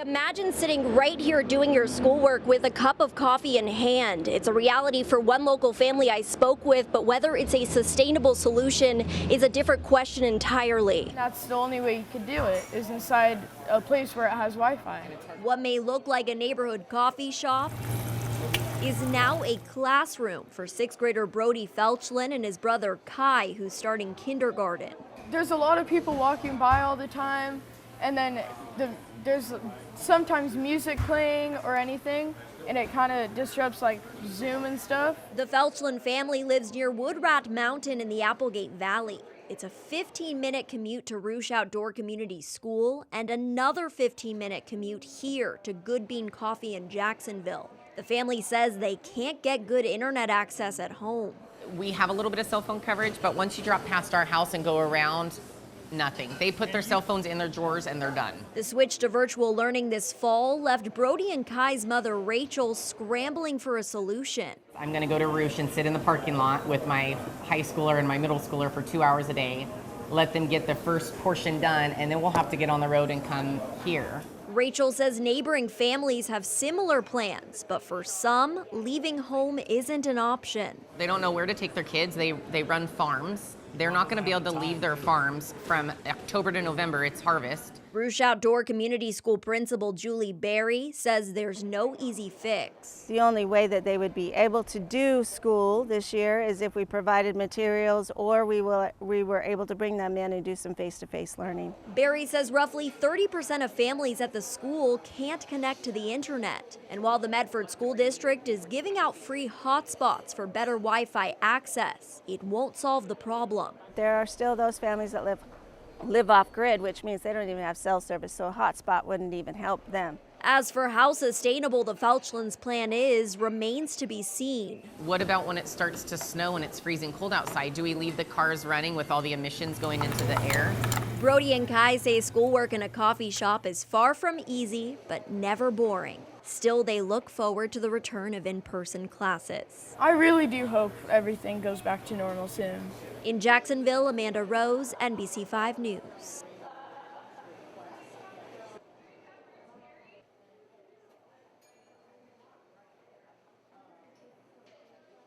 Imagine sitting right here doing your schoolwork with a cup of coffee in hand. It's a reality for one local family I spoke with, but whether it's a sustainable solution is a different question entirely. That's the only way you could do it, is inside a place where it has Wi-Fi. What may look like a neighborhood coffee shop is now a classroom for sixth grader Brody Felchlin and his brother Kai, who's starting kindergarten. There's a lot of people walking by all the time, and then there's sometimes music playing or anything, and it kind of disrupts like Zoom and stuff. The Felchlin family lives near Woodrat Mountain in the Applegate Valley. It's a 15-minute commute to Ruch Outdoor Community School and another 15-minute commute here to Good Bean Coffee in Jacksonville. The family says they can't get good internet access at home. We have a little bit of cell phone coverage, but once you drop past our house and go around, nothing. They put their cell phones in their drawers and they're done. The switch to virtual learning this fall left Brody and Kai's mother, Rachel, scrambling for a solution. I'm going to go to Ruch and sit in the parking lot with my high schooler and my middle schooler for 2 hours a day, let them get the first portion done, and then we'll have to get on the road and come here. Rachel says neighboring families have similar plans, but for some, leaving home isn't an option. They don't know where to take their kids. They run farms. They're not going to be able to leave their farms from October to November. It's harvest. Ruch Outdoor Community School Principal Julie Berry says there's no easy fix. The only way that they would be able to do school this year is if we provided materials or we were able to bring them in and do some face-to-face learning. Berry says roughly 30% of families at the school can't connect to the internet. And while the Medford School District is giving out free hotspots for better Wi-Fi access, it won't solve the problem. There are still those families that live off grid, which means they don't even have cell service, so a hotspot wouldn't even help them. As for how sustainable the Felchlins' plan is, remains to be seen. What about when it starts to snow and it's freezing cold outside? Do we leave the cars running with all the emissions going into the air? Brody and Kai say schoolwork in a coffee shop is far from easy, but never boring. Still, they look forward to the return of in-person classes. I really do hope everything goes back to normal soon. In Jacksonville, Amanda Rose, NBC5 News.